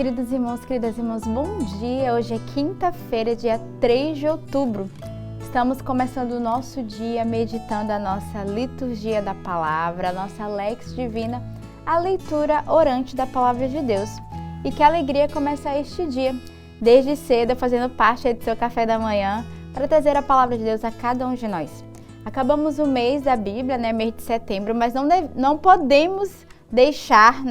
queridos irmãos, queridas irmãs, bom dia! Hoje é quinta-feira, dia 3 de outubro. Estamos começando o nosso dia meditando a nossa liturgia da palavra, a nossa Lex Divina, a leitura orante da palavra de Deus. E que alegria começar este dia, desde cedo, fazendo parte do seu café da manhã, para trazer a palavra de Deus a cada um de nós. Acabamos o mês da Bíblia, mês de setembro, mas não podemos deixar,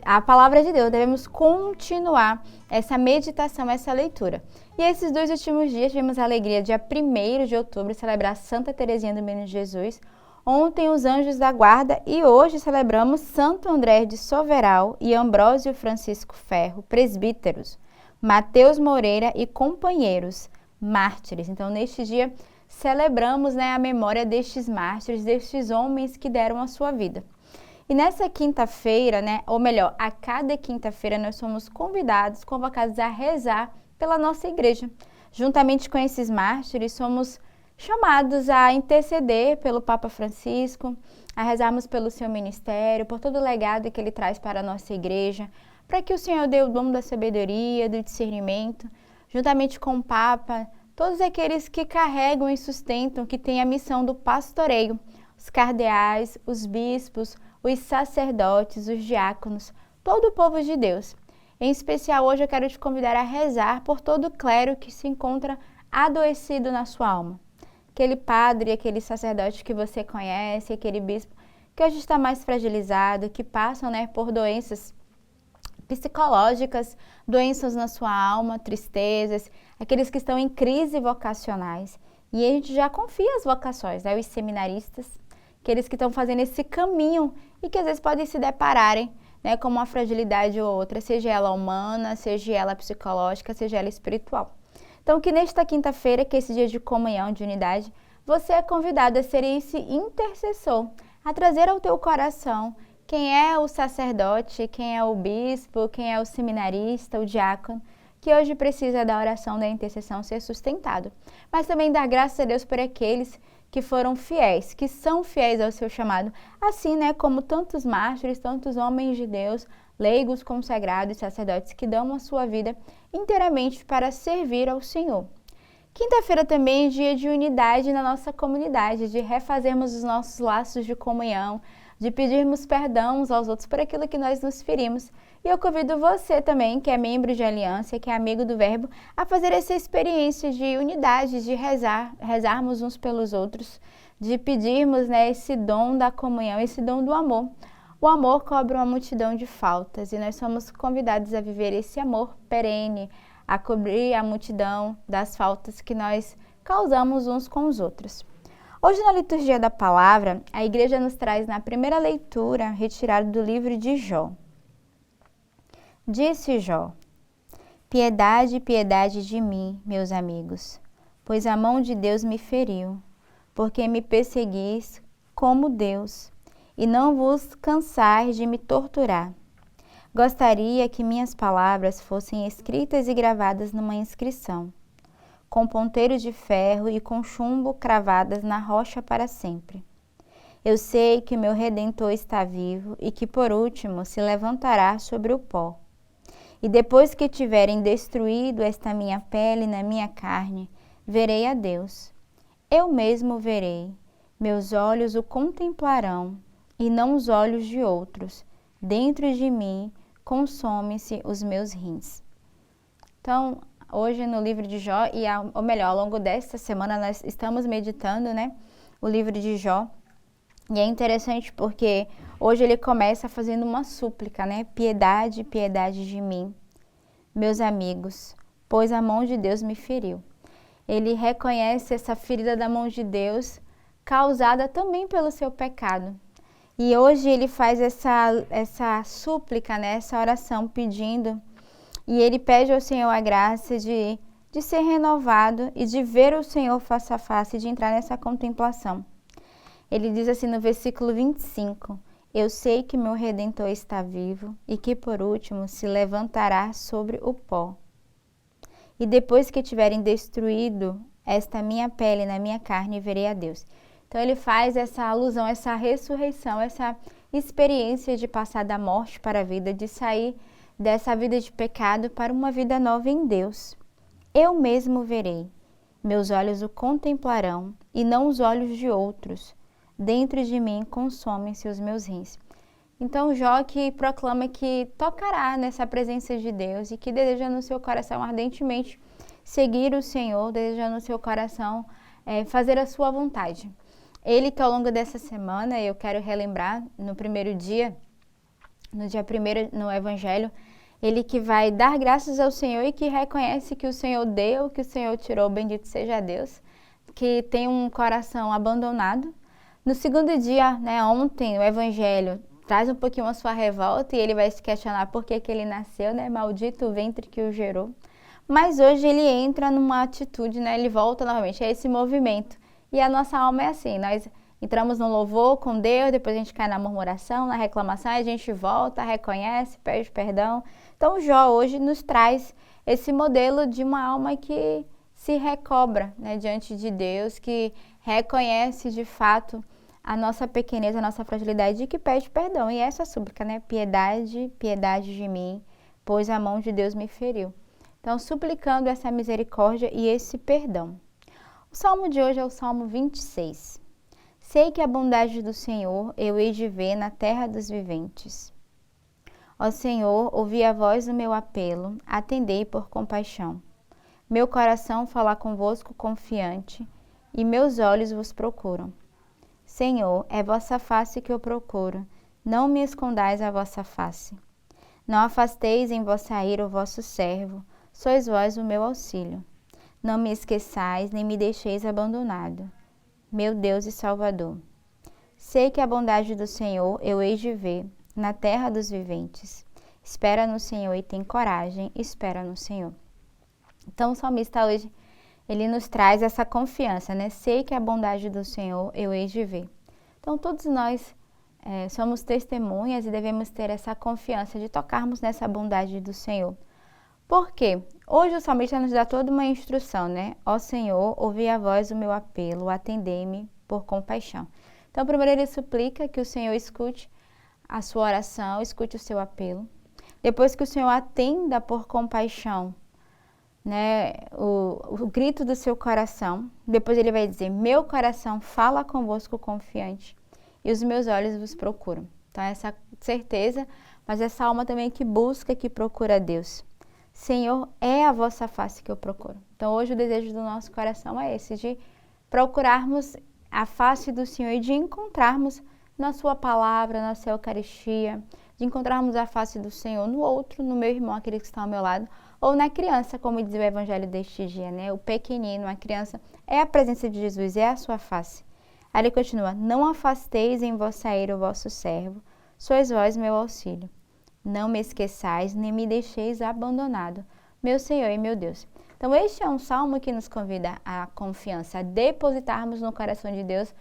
a palavra de Deus, devemos continuar essa meditação, essa leitura. E esses 2 últimos dias tivemos a alegria, dia 1º de outubro, celebrar Santa Teresinha do Menino Jesus. Ontem os Anjos da Guarda e hoje celebramos Santo André de Soveral e Ambrósio Francisco Ferro, presbíteros, Mateus Moreira e companheiros, mártires. Então neste dia celebramos a memória destes mártires, destes homens que deram a sua vida. E nessa quinta-feira, ou melhor, a cada quinta-feira nós somos convocados a rezar pela nossa igreja. Juntamente com esses mártires, somos chamados a interceder pelo Papa Francisco, a rezarmos pelo seu ministério, por todo o legado que ele traz para a nossa igreja, para que o Senhor dê o dom da sabedoria, do discernimento, juntamente com o Papa, todos aqueles que carregam e sustentam, que têm a missão do pastoreio, os cardeais, os bispos, os sacerdotes, os diáconos, todo o povo de Deus. Em especial, hoje eu quero te convidar a rezar por todo o clero que se encontra adoecido na sua alma. Aquele padre, aquele sacerdote que você conhece, aquele bispo que hoje está mais fragilizado, que passam por doenças psicológicas, doenças na sua alma, tristezas, aqueles que estão em crise vocacionais. E a gente já confia as vocações, os seminaristas, aqueles que estão fazendo esse caminho e que às vezes podem se depararem com uma fragilidade ou outra, seja ela humana, seja ela psicológica, seja ela espiritual. Então que nesta quinta-feira, que é esse dia de comunhão, de unidade, você é convidado a ser esse intercessor, a trazer ao teu coração quem é o sacerdote, quem é o bispo, quem é o seminarista, o diácono, que hoje precisa da oração, da intercessão ser sustentado. Mas também dar graças a Deus por aqueles que foram fiéis, que são fiéis ao seu chamado, assim como tantos mártires, tantos homens de Deus, leigos, consagrados, sacerdotes que dão a sua vida inteiramente para servir ao Senhor. Quinta-feira também é dia de unidade na nossa comunidade, de refazermos os nossos laços de comunhão, de pedirmos perdão uns aos outros por aquilo que nós nos ferimos. E eu convido você também, que é membro de aliança, que é amigo do Verbo, a fazer essa experiência de unidade, de rezarmos uns pelos outros, de pedirmos esse dom da comunhão, esse dom do amor. O amor cobre uma multidão de faltas e nós somos convidados a viver esse amor perene, a cobrir a multidão das faltas que nós causamos uns com os outros. Hoje, na liturgia da palavra, a igreja nos traz na primeira leitura, retirado do livro de Jó. Disse Jó: piedade, piedade de mim, meus amigos, pois a mão de Deus me feriu, porque me perseguis como Deus, e não vos cansais de me torturar. Gostaria que minhas palavras fossem escritas e gravadas numa inscrição, com ponteiros de ferro e com chumbo cravadas na rocha para sempre. Eu sei que meu Redentor está vivo e que por último se levantará sobre o pó. E depois que tiverem destruído esta minha pele na minha carne, verei a Deus. Eu mesmo verei, meus olhos o contemplarão, e não os olhos de outros. Dentro de mim consome-se os meus rins. Então, hoje no livro de Jó, ou melhor, ao longo desta semana nós estamos meditando, o livro de Jó. E é interessante porque hoje ele começa fazendo uma súplica, Piedade, piedade de mim, meus amigos, pois a mão de Deus me feriu. Ele reconhece essa ferida da mão de Deus, causada também pelo seu pecado. E hoje ele faz essa súplica, essa oração pedindo, e ele pede ao Senhor a graça de ser renovado e de ver o Senhor face a face, de entrar nessa contemplação. Ele diz assim no versículo 25, eu sei que meu Redentor está vivo e que por último se levantará sobre o pó. E depois que tiverem destruído esta minha pele na minha carne, verei a Deus. Então ele faz essa alusão, essa ressurreição, essa experiência de passar da morte para a vida, de sair dessa vida de pecado para uma vida nova em Deus. Eu mesmo verei, meus olhos o contemplarão, e não os olhos de outros. Dentro de mim consomem-se os meus rins. Então Jó que proclama que tocará nessa presença de Deus e que deseja no seu coração ardentemente seguir o Senhor, deseja no seu coração fazer a sua vontade. Ele que ao longo dessa semana, eu quero relembrar, no primeiro dia, no dia 1º no Evangelho, ele que vai dar graças ao Senhor e que reconhece que o Senhor deu, que o Senhor tirou, bendito seja Deus, que tem um coração abandonado. No segundo dia, ontem, o Evangelho traz um pouquinho a sua revolta e ele vai se questionar por que ele nasceu, maldito o ventre que o gerou. Mas hoje ele entra numa atitude, ele volta novamente a esse movimento. E a nossa alma é assim, nós entramos no louvor com Deus, depois a gente cai na murmuração, na reclamação, a gente volta, reconhece, pede perdão. Então Jó hoje nos traz esse modelo de uma alma que se recobra diante de Deus, que reconhece de fato a nossa pequenez, a nossa fragilidade e que pede perdão. E essa súplica, piedade, piedade de mim, pois a mão de Deus me feriu. Então, suplicando essa misericórdia e esse perdão. O salmo de hoje é o Salmo 26. Sei que a bondade do Senhor eu hei de ver na terra dos viventes. Ó Senhor, ouvi a voz do meu apelo, atendei por compaixão. Meu coração fala convosco confiante, e meus olhos vos procuram. Senhor, é vossa face que eu procuro, não me escondais a vossa face. Não afasteis em vossa ira o vosso servo, sois vós o meu auxílio. Não me esqueçais, nem me deixeis abandonado, meu Deus e Salvador. Sei que a bondade do Senhor eu hei de ver na terra dos viventes. Espera no Senhor e tem coragem, espera no Senhor. Então o salmista hoje, ele nos traz essa confiança, Sei que a bondade do Senhor eu hei de ver. Então todos nós somos testemunhas e devemos ter essa confiança de tocarmos nessa bondade do Senhor. Por quê? Hoje o salmista nos dá toda uma instrução, Ó Senhor, ouvi a voz do meu apelo, atendei-me por compaixão. Então, primeiro ele suplica que o Senhor escute a sua oração, escute o seu apelo. Depois que o Senhor atenda por compaixão, o grito do seu coração. Depois ele vai dizer, meu coração fala convosco confiante e os meus olhos vos procuram. Então, essa certeza, mas essa alma também que busca, que procura Deus. Senhor, é a vossa face que eu procuro. Então, hoje o desejo do nosso coração é esse, de procurarmos a face do Senhor e de encontrarmos na sua palavra, na sua Eucaristia, de encontrarmos a face do Senhor no outro, no meu irmão, aquele que está ao meu lado, ou na criança, como diz o Evangelho deste dia, O pequenino, a criança, é a presença de Jesus, é a sua face. Aí ele continua, não afasteis em vossa ira o vosso servo, sois vós meu auxílio. Não me esqueçais, nem me deixeis abandonado, meu Senhor e meu Deus. Então, este é um salmo que nos convida à confiança, a depositarmos no coração de Deus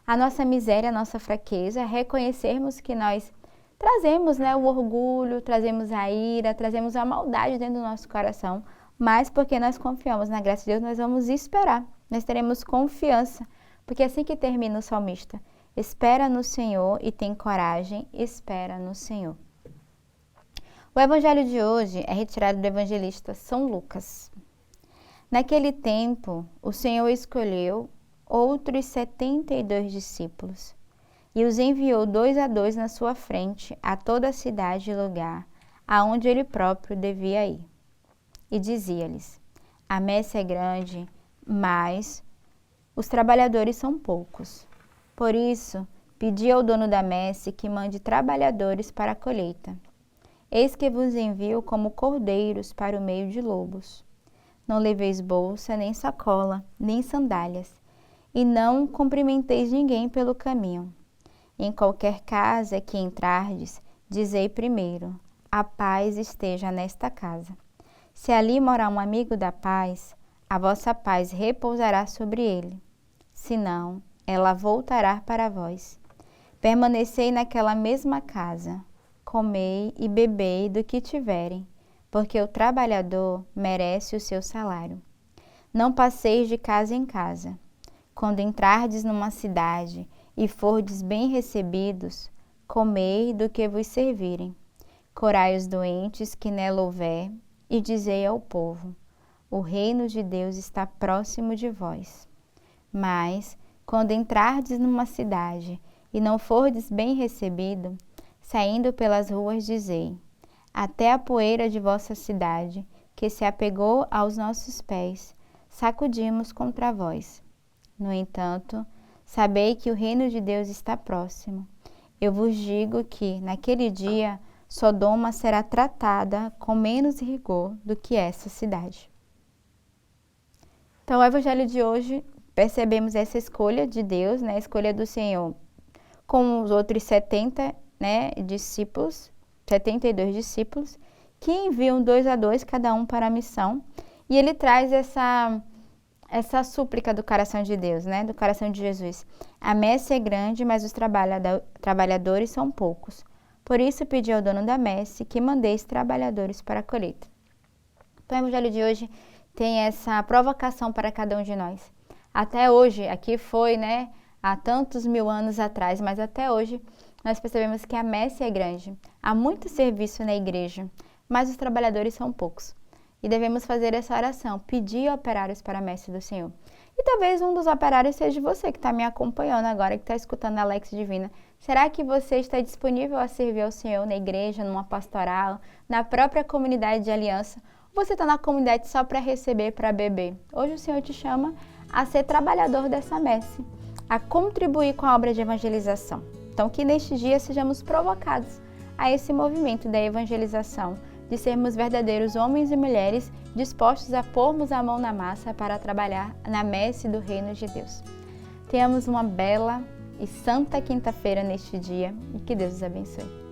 a nossa miséria, a nossa fraqueza, a reconhecermos que nós trazemos o orgulho, trazemos a ira, trazemos a maldade dentro do nosso coração, mas porque nós confiamos na graça de Deus, nós vamos esperar, nós teremos confiança, porque é assim que termina o salmista, espera no Senhor e tem coragem, espera no Senhor. O evangelho de hoje é retirado do evangelista São Lucas. Naquele tempo, o Senhor escolheu outros 72 discípulos e os enviou 2 a 2 na sua frente a toda a cidade e lugar aonde ele próprio devia ir. E dizia-lhes, a messe é grande, mas os trabalhadores são poucos. Por isso, pedi ao dono da messe que mande trabalhadores para a colheita. Eis que vos envio como cordeiros para o meio de lobos. Não leveis bolsa, nem sacola, nem sandálias, e não cumprimenteis ninguém pelo caminho. Em qualquer casa que entrardes, dizei primeiro, a paz esteja nesta casa. Se ali morar um amigo da paz, a vossa paz repousará sobre ele. Senão, ela voltará para vós. Permanecei naquela mesma casa, comei e bebei do que tiverem, porque o trabalhador merece o seu salário. Não passeis de casa em casa. Quando entrardes numa cidade e fordes bem recebidos, comei do que vos servirem. curai os doentes que nela houver, e dizei ao povo: o reino de Deus está próximo de vós. Mas, quando entrardes numa cidade e não fordes bem recebido, saindo pelas ruas dizei: até a poeira de vossa cidade, que se apegou aos nossos pés, sacudimos contra vós. No entanto, sabei que o reino de Deus está próximo. Eu vos digo que, naquele dia, Sodoma será tratada com menos rigor do que essa cidade. Então, o evangelho de hoje, percebemos essa escolha de Deus, a escolha do Senhor, com os outros 70 discípulos, 72 discípulos, que enviam 2 a 2, cada um para a missão. E ele traz essa súplica do coração de Deus, do coração de Jesus. A messe é grande, mas os trabalhadores são poucos. Por isso pedi ao dono da messe que mandeis trabalhadores para a colheita. Então, o evangelho de hoje tem essa provocação para cada um de nós. Até hoje, aqui foi, há tantos mil anos atrás, mas até hoje nós percebemos que a messe é grande. Há muito serviço na igreja, mas os trabalhadores são poucos. E devemos fazer essa oração, pedir operários para a messe do Senhor. E talvez um dos operários seja você que está me acompanhando agora, que está escutando a Lex Divina. Será que você está disponível a servir ao Senhor na igreja, numa pastoral, na própria comunidade de aliança? Ou você está na comunidade só para receber, para beber? Hoje o Senhor te chama a ser trabalhador dessa messe, a contribuir com a obra de evangelização. Então, que neste dia sejamos provocados a esse movimento da evangelização, de sermos verdadeiros homens e mulheres dispostos a pormos a mão na massa para trabalhar na messe do reino de Deus. Tenhamos uma bela e santa quinta-feira neste dia e que Deus os abençoe.